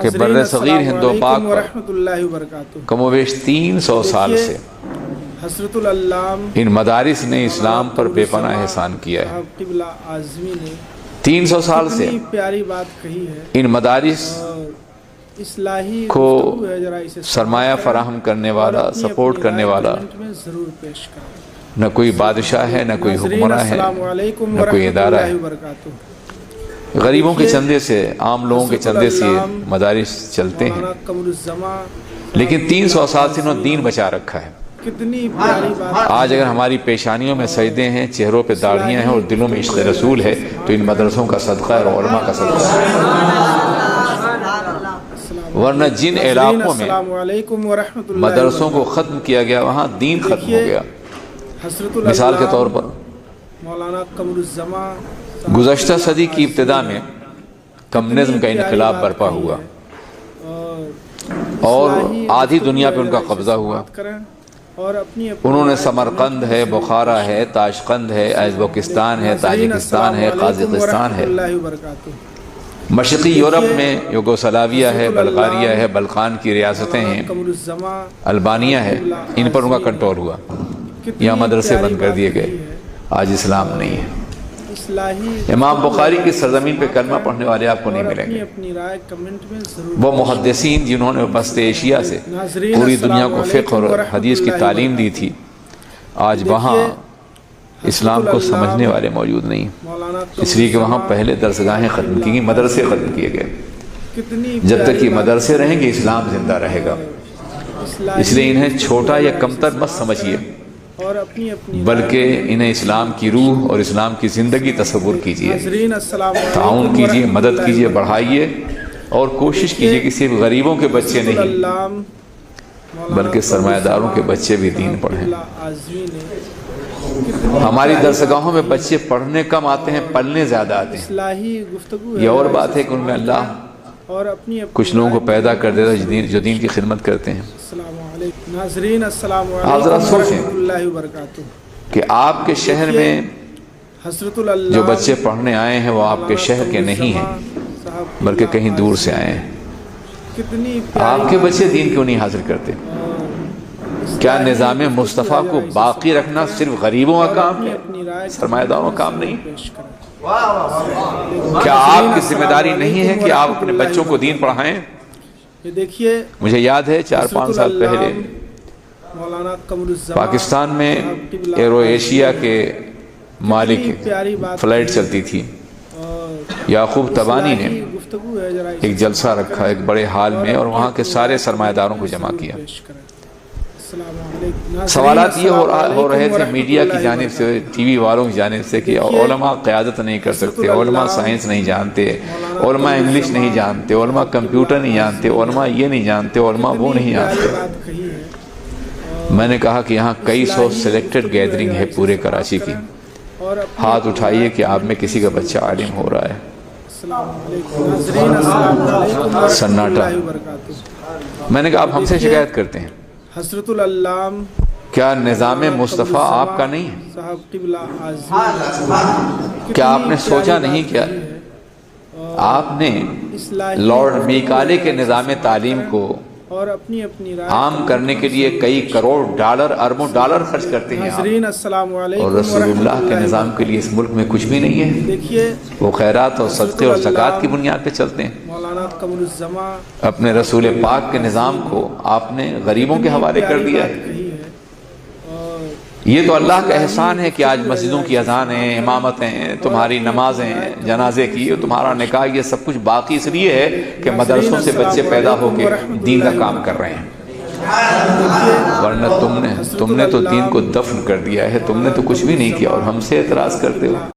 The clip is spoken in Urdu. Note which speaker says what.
Speaker 1: کہ بر صغیر ہند و پاک پر کم و بیش 300 سال سے
Speaker 2: حضرت العلام
Speaker 1: ان مدارس نے اسلام پر بے پناہ احسان کیا ہے۔
Speaker 2: قبلہ اعظمی نے
Speaker 1: 300 سال سے
Speaker 2: اتنی پیاری بات کہی ہے،
Speaker 1: ان مدارس
Speaker 2: اصلاحی
Speaker 1: کو
Speaker 2: گفتگو ہے، ذرا اسے
Speaker 1: سرمایہ فراہم کرنے والا، سپورٹ کرنے والا
Speaker 2: کمنٹ میں ضرور پیش کریں۔
Speaker 1: نہ کوئی بادشاہ ہے، نہ کوئی حکمراں ہے،
Speaker 2: السلام علیکم
Speaker 1: نہ کوئی ادارہ ہے۔
Speaker 2: وبرکاتہ۔
Speaker 1: غریبوں کے چندے سے، عام لوگوں کے چندے سے یہ مدارس چلتے ہیں،
Speaker 2: مولانا قمر الزمان
Speaker 1: لیکن 300 سال سے انہوں نے دین بچا رکھا ہے۔
Speaker 2: کتنی پیاری بات۔
Speaker 1: آج اگر ہماری پیشانیوں میں سجدے ہیں، چہروں پہ داڑھیاں ہیں اور دلوں میں عشق رسول ہے تو ان مدرسوں کا صدقہ ہے اور علماء کا صدقہ ہے۔ ورنہ جن علاقوں میں
Speaker 2: السلام علیکم ورحمۃ اللہ
Speaker 1: مدرسوں کو ختم کیا گیا وہاں دین ختم ہو گیا۔
Speaker 2: حضرت
Speaker 1: مثال کے طور پر
Speaker 2: مولانا قمر الزمان
Speaker 1: گزشتہ صدی کی ابتدا میں کمیونزم کا انقلاب برپا ہوا اور آدھی دنیا پہ ان کا قبضہ ہوا۔
Speaker 2: اور اپنی
Speaker 1: انہوں نے سمرقند ہے، بخارا ہے، تاشقند ہے، ازبکستان ہے، تاجکستان ہے، قازقستان ہے، مشرقی یورپ میں یوگوسلاویہ ہے، بلغاریہ ہے، بلقان کی ریاستیں ہیں، البانیہ ہے، ان پر ان کا کنٹرول ہوا۔ یہاں مدرسے بند کر دیے گئے، آج اسلام نہیں ہے۔ امام بخاری کی سرزمین پہ کلمہ پڑھنے والے آپ کو نہیں ملیں گے۔
Speaker 2: اپنی رائے کمنٹ میں ضرور۔
Speaker 1: وہ محدثین جنہوں نے وسط ایشیا سے پوری دنیا کو فقہ اور حدیث کی تعلیم دی تھی، آج وہاں اسلام کو سمجھنے والے موجود نہیں، اس لیے کہ وہاں پہلے درسگاہیں ختم کی گئی، مدرسے ختم کیے گئے۔ جب تک یہ مدرسے رہیں گے اسلام زندہ رہے گا، اس لیے انہیں چھوٹا یا کمتر مت سمجھیے،
Speaker 2: اور اپنی
Speaker 1: بلکہ انہیں اسلام کی روح اور اسلام کی زندگی تصور کیجیے،
Speaker 2: السلام
Speaker 1: تعاون کیجیے، مدد کیجیے، بڑھائیے اور کوشش کیجیے کہ صرف غریبوں کے بچے نہیں بلکہ سرمایہ داروں کے بچے بھی دین پڑھیں۔ ہماری درسگاہوں میں بچے پڑھنے کم آتے ہیں، پلنے زیادہ آتے ہیں۔
Speaker 2: اصلاحی گفتگو
Speaker 1: یہ اور بات ہے کہ ان میں اللہ
Speaker 2: اور اپنی
Speaker 1: کچھ لوگوں کو پیدا کر دیتا ہے جو دین کی خدمت کرتے ہیں۔
Speaker 2: السلام علیکم ناظرین، السلام
Speaker 1: آپ ذرا
Speaker 2: علیکم
Speaker 1: سوچیں
Speaker 2: ورحمۃ اللہ وبرکاتہ۔
Speaker 1: کہ آپ کے شہر میں
Speaker 2: حضرت العلام
Speaker 1: جو بچے پڑھنے آئے ہیں وہ آپ کے شہر کے نہیں ہیں بلکہ کہیں دور سے آئے ہیں۔
Speaker 2: کتنی
Speaker 1: آپ کے بچے دین کیوں نہیں حاصل کرتے؟ کیا نظام مصطفیٰ کو باقی رکھنا صرف غریبوں کا کام ہے، سرمایہ داروں کا کام نہیں؟ کیا آپ کی ذمہ داری نہیں ہے کہ آپ اپنے بچوں کو دین پڑھائیں؟
Speaker 2: یہ دیکھیے
Speaker 1: مجھے یاد ہے 4-5 سال پہلے
Speaker 2: مولانا قمر الزمان
Speaker 1: پاکستان میں ایرو ایشیا کے مالک فلائٹ چلتی تھی، یعقوب تبانی نے
Speaker 2: گفتگو ہے، ذرا
Speaker 1: ایک جلسہ رکھا ایک بڑے ہال میں اور وہاں کے سارے سرمایہ داروں کو جمع کیا۔ سوالات یہ ہو رہے تھے میڈیا کی جانب سے، ٹی وی والوں کی جانب سے کہ علماء قیادت نہیں کر سکتے، علماء سائنس نہیں جانتے، علماء انگلش نہیں جانتے، علماء کمپیوٹر نہیں جانتے، علماء یہ نہیں جانتے، علماء وہ نہیں جانتے۔ میں نے کہا کہ یہاں کئی سو سلیکٹڈ گیدرنگ ہے پورے کراچی کی، ہاتھ اٹھائیے کہ آپ میں کسی کا بچہ عالم ہو رہا ہے۔ سناٹا۔ میں نے کہا آپ ہم سے شکایت کرتے ہیں،
Speaker 2: حضرت العلام
Speaker 1: کیا نظام مصطفیٰ آپ کا نہیں ہے؟
Speaker 2: صاحب قبلہ اعظمی
Speaker 1: کیا آپ نے سوچا نہیں کیا آپ نے لارڈ میکالے کے نظام تعلیم کو
Speaker 2: اور اپنی اپنی رائے
Speaker 1: عام کرنے کے لیے کئی کروڑ ڈالر، اربوں ڈالر خرچ کرتے ہیں آپ،
Speaker 2: ناظرین السلام علیکم
Speaker 1: اور رسول اللہ کے نظام کے لیے اس ملک میں کچھ بھی نہیں ہے۔
Speaker 2: دیکھیے
Speaker 1: وہ خیرات اور صدقے اور زکوٰۃ کی بنیاد پہ چلتے ہیں۔
Speaker 2: مولانا قمر الزمان
Speaker 1: اپنے رسول پاک کے نظام کو آپ نے غریبوں کے حوالے کر دیا ہے۔ یہ تو اللہ کا احسان ہے کہ آج مسجدوں کی اذان ہیں، امامتیں ہیں، تمہاری نمازیں، جنازے کی، تمہارا نکاح، یہ سب کچھ باقی اس لیے ہے کہ مدرسوں سے بچے پیدا ہو کے دین کا کام کر رہے ہیں، ورنہ تم نے تو دین کو دفن کر دیا ہے، تم نے تو کچھ بھی نہیں کیا اور ہم سے اعتراض کرتے ہو۔